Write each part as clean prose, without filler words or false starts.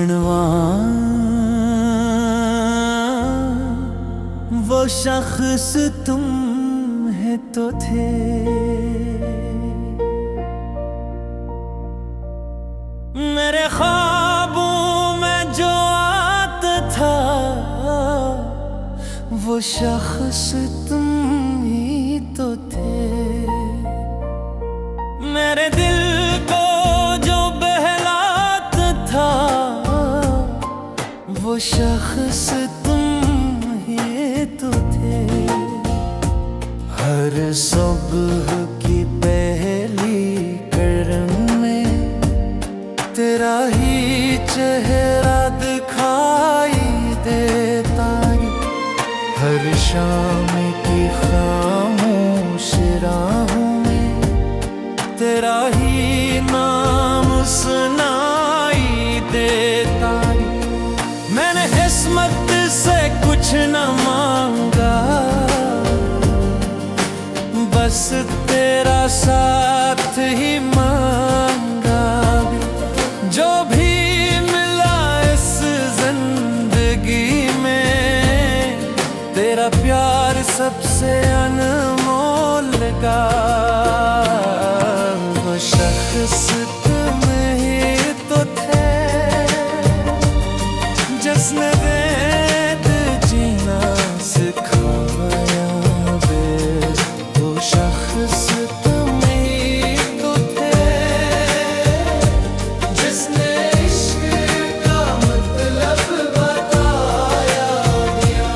सजनवा वो शख्स तुम है तो थे, मेरे ख्वाबों में जो आता था वो शख्स तुम ही तो थे। मेरे दिल को जो बहलाता था वो शख्स तुम ही तो थे। हर सुबह की पहली किरण में तेरा ही चेहरा दिखाई देता, हर शाम की खामोश राहों में तेरा ही नाम सुनाई देता। मैंने किस्मत से कुछ न मांगा, बस तेरा साथ ही मांगा। जो भी मिला इस जिंदगी में तेरा प्यार सबसे अनमोल लगा। वो शख्स तुम ही तो थे जिसने रेत जीना सिखाया बे। वो शख्स तुम ही तो थे जिसने इश्क का मतलब बताया गया।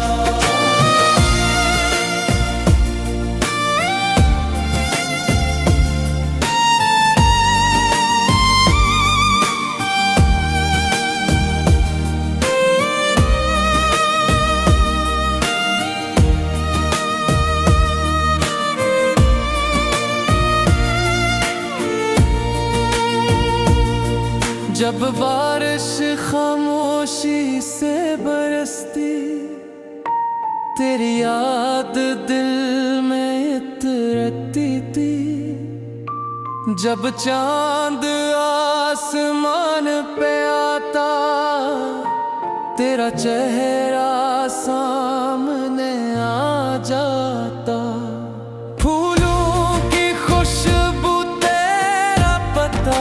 जब बारिश खामोशी से बरसती, तेरी याद दिल में इतरती थी। जब चांद आसमान पे आता, तेरा चेहरा सामने आ जाता। फूलों की खुशबू तेरा पता,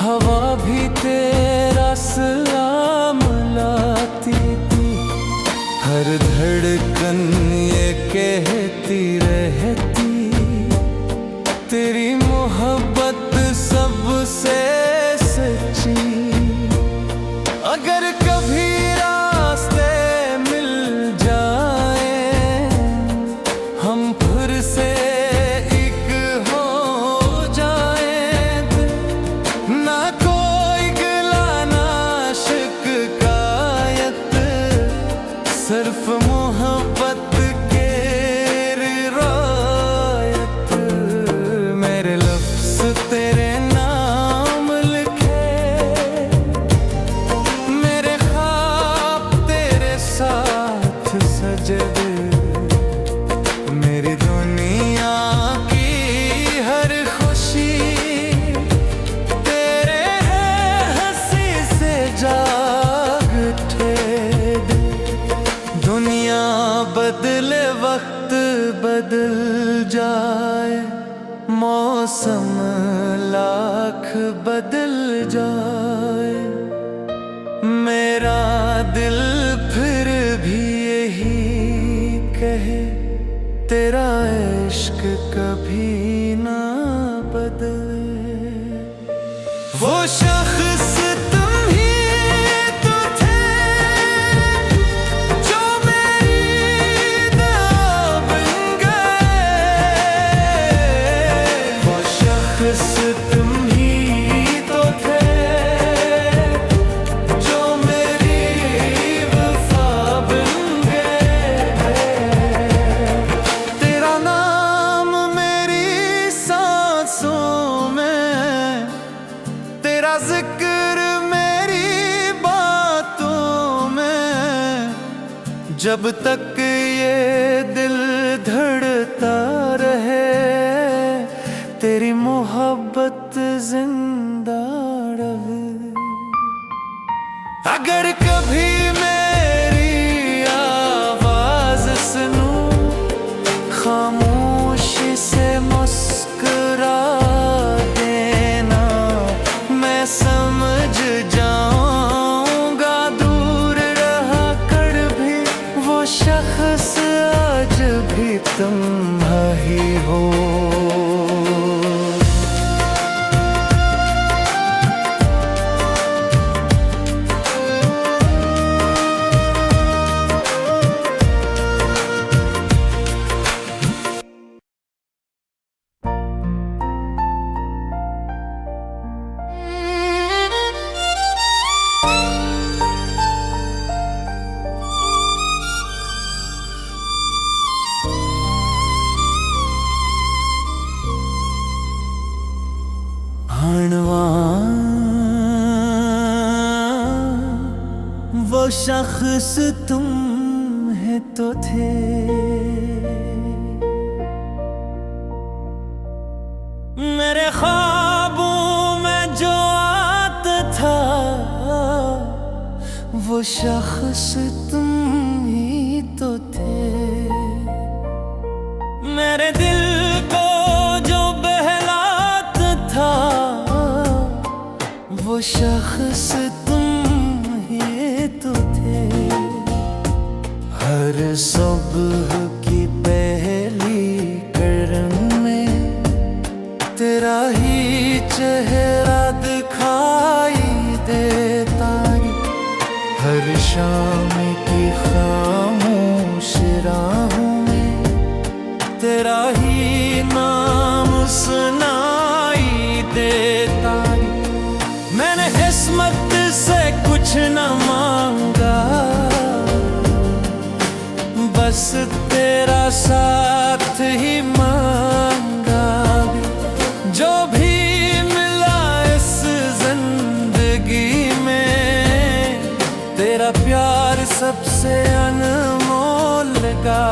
हवा भी तेरा सलाम लाती थी। हर धड़कन ये कहती रहती, तेरी मोहब्बत सबसे सच्ची। अगर कभी रास्ते मिल जाए, हम फिर से एक हो जाए। ना कोई गिला ना शिकायत, सिर्फ मोहब्बत के रिवायत। मेरे लफ्ज़ तेरे नाम लिखे, मेरे ख्वाब तेरे साथ सजे। मेरी दुनिया की हर खुशी तेरे हंसी से जाग उठे। दुनिया बदले वक्त बदल जाए, मौसम लाख बदल जाए, मेरा दिल फिर भी यही कहे, तेरा इश्क कभी ना बदले। वो शख्स तुम ही तो थे जो मेरी दुआ बन गए। वो शख्स तुम ही तो थे जो मेरी वफा बन गए। तेरा नाम मेरी सांसों में, तेरा जिक्र मेरी बातों में। जब तक ये दिल धड़ता रहे, तेरी मोहब्बत जिंदा रहे। अगर कभी मेरी आवाज सुनूं, खामोशी से मुस्कुरा देना, मैं समझ जाऊंगा दूर रहा कर भी वो शख्स आज भी तुम ही हो। वो शख्स तुम है तो थे, मेरे ख्वाबों में जो आता था, वो शख्स तुम ही तो थे। मेरे दिल को जो बहलाता था, वो शख्स तुम ही तो थे। हर सुबह की पहली किरण में तेरा ही चेहरा दिखाई देता, हर शाम की खामोश राहों में तेरा ही नाम सुनाई देता। मैंने किस्मत से कुछ न मांगा, बस तेरा साथ ही मांगा। जो भी मिला इस जिंदगी में, तेरा प्यार सबसे अनमोल लगा।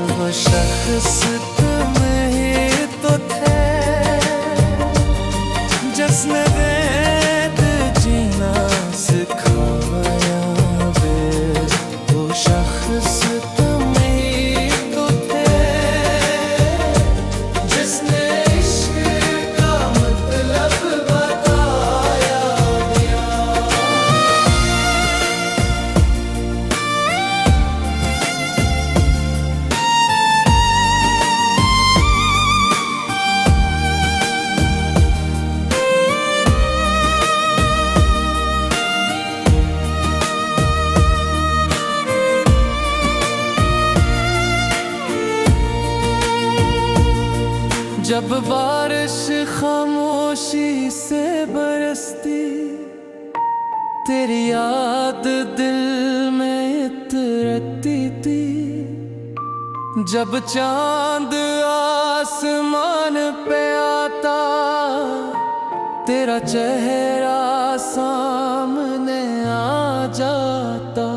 वो शख्स तुम ही तो थे, जिसने वेद जीना सिखाया बे। वो शख्स तुम ही तो थे, जिसने इश्क का मतलब बताया दिया। जब बारिश खामोशी से बरसती, तेरी याद दिल में उतरती थी। जब चांद आसमान पे आता, तेरा चेहरा सामने आ जाता।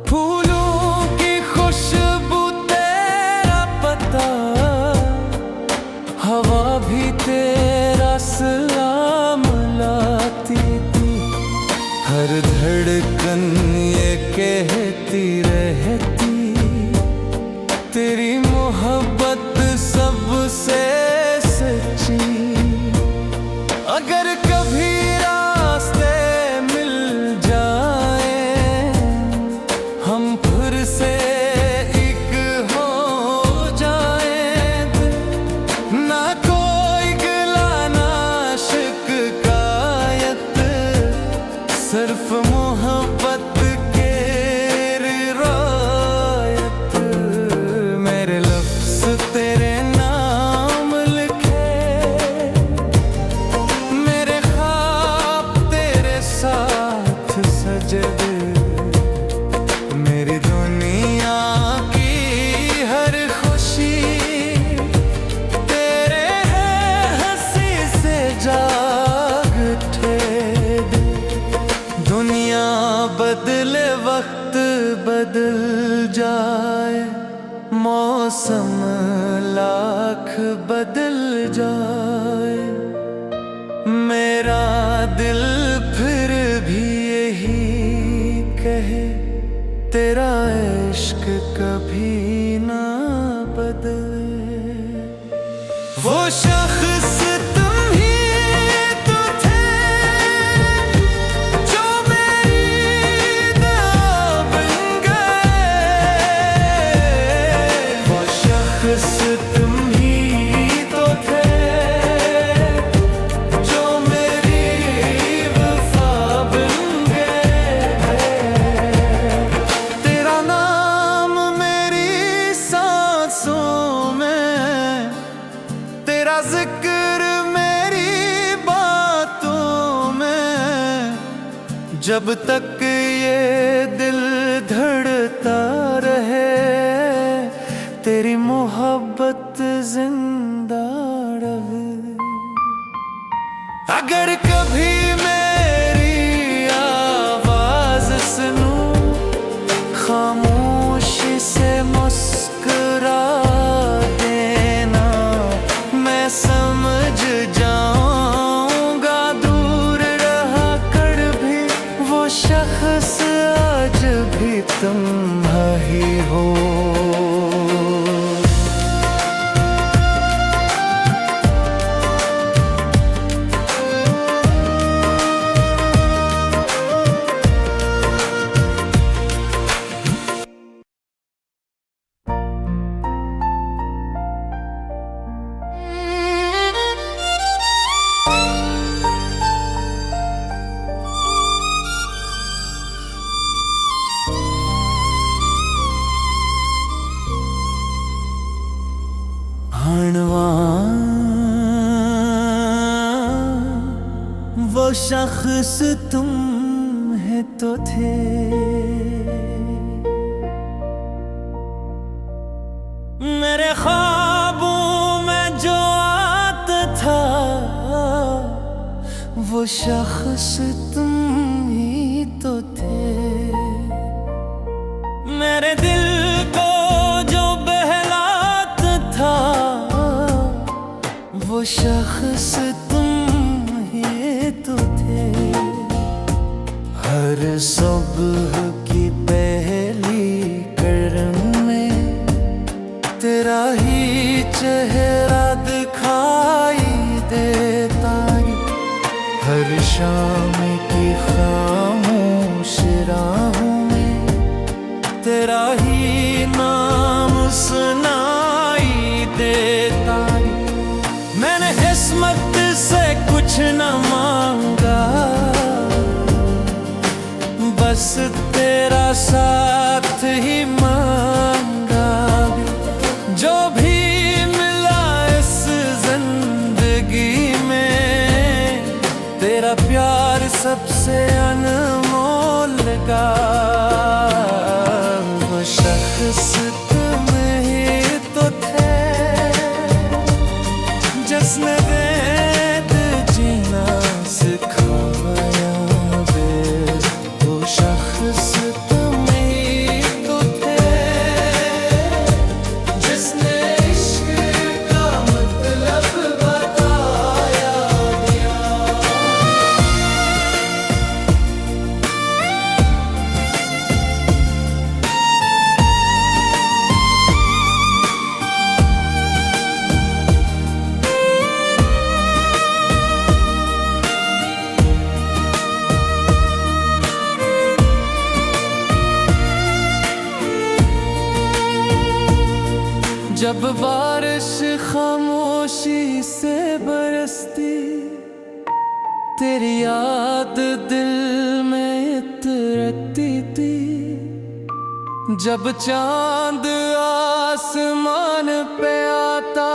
फूलों की खुशबू तेरा पता, हवा भी तेरा सलाम लाती थी। हर धड़कन ये कहती रहती, तेरी मोहब्बत सबसे सच्ची। अगर कभी रास्ते मिल जाए, हम फिर से एक हो जाए। ना कोई गिला ना शिकायत, सिर्फ मोहब्बत के रिवायत। मेरे लफ्ज़ तेरे नाम लिखे, मेरे ख्वाब तेरे साथ सजे। मेरी दुनिया की हर खुशी तेरे हंसी से जाग उठे। दुनिया बदले वक्त बदल जाए, मौसम लाख बदल जाए, मेरा दिल फिर कभी ना बदले। वो शख्स तुम ही तो थे जो मेरी दुआ बन गए। वो शख्स तुम ही तो थे जो मेरी वफा बन गए। तेरा नाम मेरी सांसों में, तेरा जिक्र मेरी बातों में। जब तक ये दिल धड़ता रहे तेरी मोहब्बत जिंदा रहे। अगर कभी मेरी आवाज सुनूं, खामोशी से मुस्कुरा देना। मैं समझ जाऊंगा दूर रहा कर भी वो शख्स आज भी तुम ही हो। वो शख्स तुम है तो थे मेरे ख्वाबों में जो आता था। वो शख्स तुम ही तो थे मेरे दिल को जो बहलाता था। वो शख्स तुम ही तो थे। हर सुबह की पहली किरण में तेरा ही चेहरा दिखाई देता है। हर शाम की खामोश राहों में तेरा ही नाम सुनाई देता है। मैंने किस्मत से कुछ न मांगा, बस तेरा साथ ही मांगा। जो भी मिला इस जिंदगी में तेरा प्यार सबसे अनमोल लगा। वो शख्स तुम ही तो थे जिसने वेद जीना सिखाया वे। वो शख्स तुम ही तो थे जिसने इश्क का मतलब बताया दिया। जब बारिश खामोशी से बरसती तेरी याद दिल में इतरती थी। जब चांद आसमान पे आता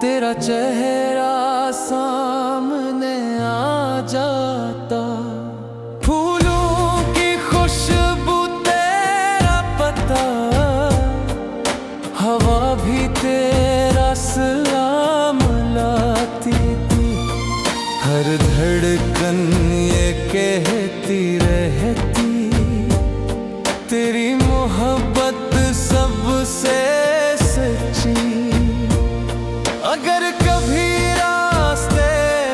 तेरा चेहरा सामने आ जाता। फूलों की खुशबू तेरा पता, हवा भी तेरा सलाम लाती थी। हर धड़कन ये कहती रहती तेरी मोहब्बत सबसे सच्ची। अगर कभी रास्ते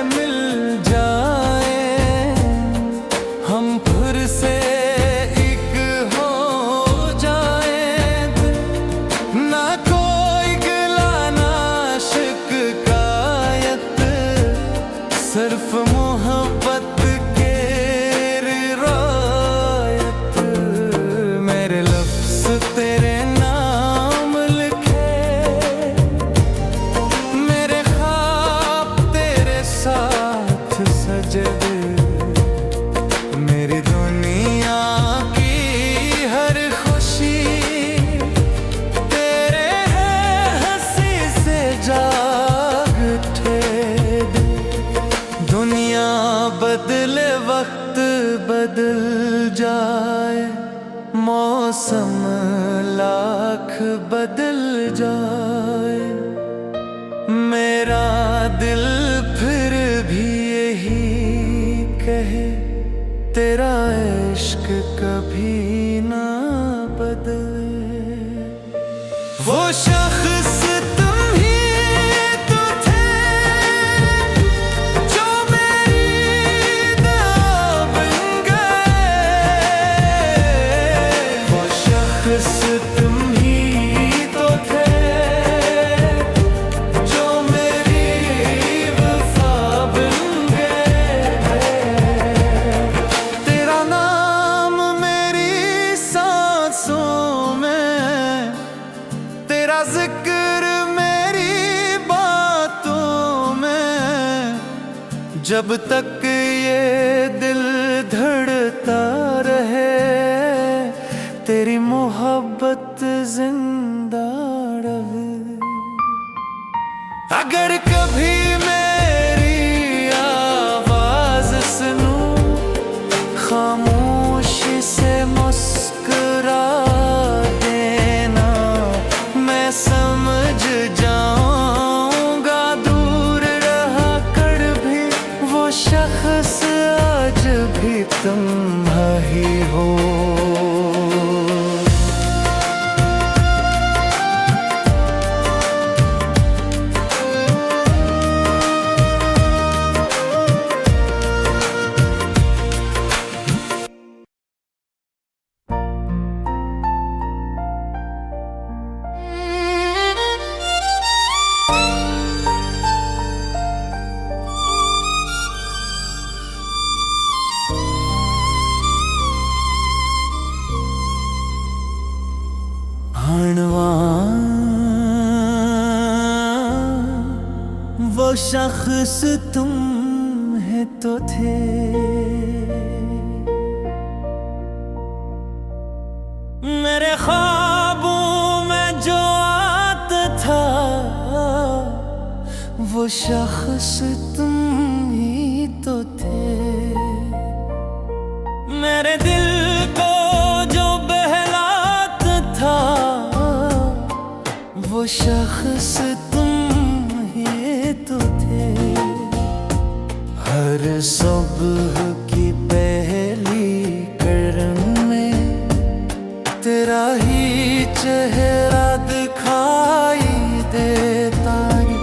मिल जाए हम फिर से एक हो जाए। मौसम लाख बदल जाए, मेरा दिल फिर भी यही कहे, तेरा इश्क कभी ना बदले। वो शख्स तुम ही तो थे जो मेरी दुआ बन गए। वो शख्स तुम ही तो थे जो मेरी वफा बन गए। तेरा नाम मेरी सांसों में, तेरा जिक्र मेरी बातों में, जब तक ये दिल धड़ता रहे, तेरी मोहब्बत जिंदा रहे। अगर कभी मेरी आवाज सुनूं, खामोशी से मुस्कुरा देना, मैं समझ जाऊंगा दूर रहा कर भी वो शख्स आज भी तुम ही हो। वो शख्स तुम है तो थे, मेरे ख्वाबों में जो आता था, वो शख्स तुम ही तो थे। मेरे दिल को जो बहलाता था, वो शख्स तुम ही तो थे। हर सुबह की पहली किरण में तेरा ही चेहरा दिखाई देता है।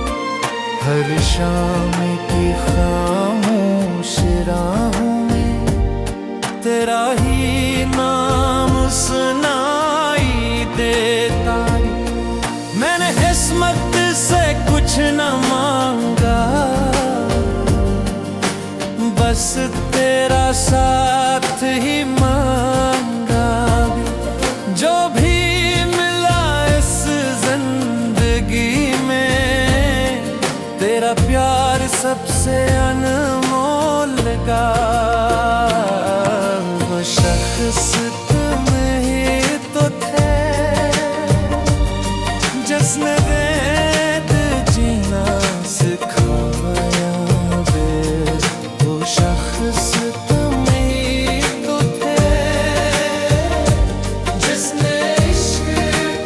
हर शाम की खामोश राहों में तेरा ही नाम सुनाई देता है। मैंने किस्मत से कुछ न मांगा, बस तेरा साथ ही मांगा। जो भी मिला इस जिंदगी में, तेरा प्यार सबसे अनमोल लगा। वो शख्स तुम ही तो थे जिसने रेत जीना सिखाया बे। वो शख्स तुम ही तो थे जिसने इश्क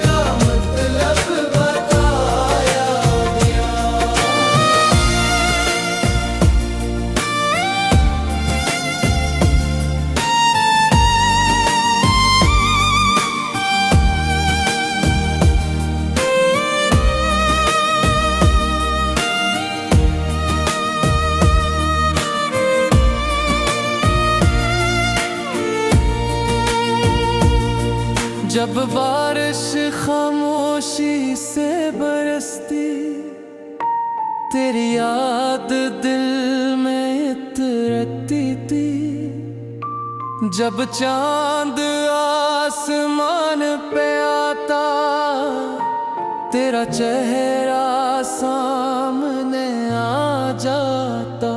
का मतलब बताया दिया। जब बारिश खामोशी से बरसती, तेरी याद दिल में इतरती थी। जब चांद आसमान पे आता, तेरा चेहरा सामने आ जाता।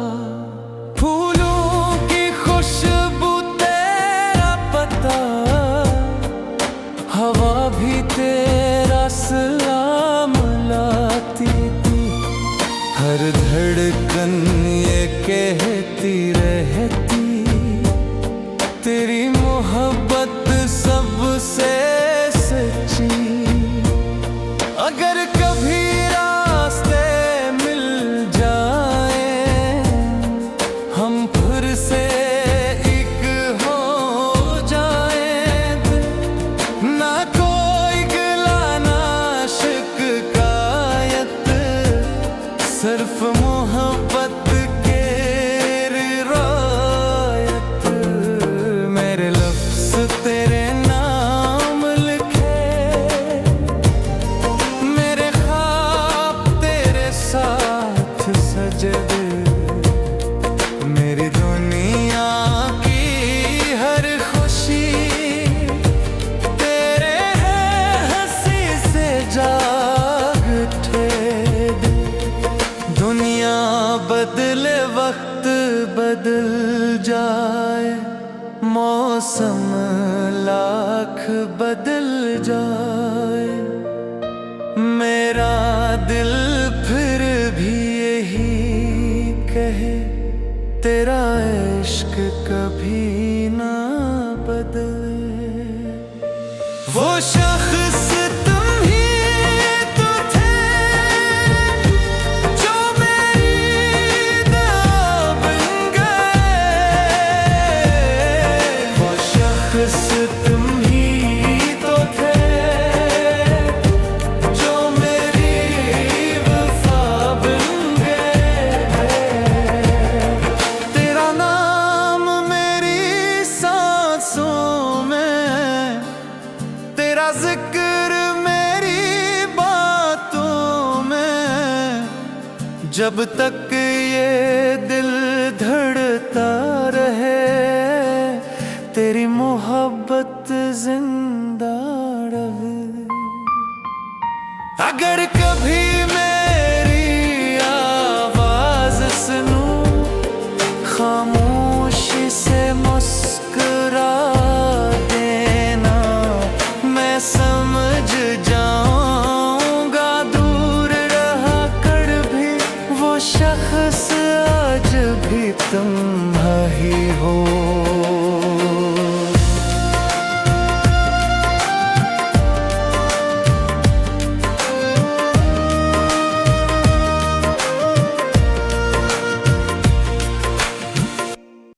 फूलों की खुशबू तेरा पता, हवा भी तेरा सलाम लाती थी। हर धड़कन ये कहती रहती, तेरी मोहब्बत सबसे सिर्फ मोहब्बत के रिवायत, मेरे लफ्ज़ तेरे नाम लिखे, मेरे ख्वाब तेरे साथ सजे, मेरी दुनिया की हर खुशी तेरे हंसी से जाग उठे। दुनिया बदले वक्त बदल जाए, मौसम लाख बदल जाए, मेरा दिल फिर भी यही कहे, तेरा इश्क कभी ना बदले। वो शख्स तुम ही तो थे जो मेरी दुआ बन गए, वो शख्स तुम ही तो थे जो मेरी वफा बन गए। तेरा नाम मेरी सांसों में, तेरा जिक्र मेरी बातों में, जब तक ये दिल धड़ता रहे, तेरी मोहब्बत जिंदा रहे। अगर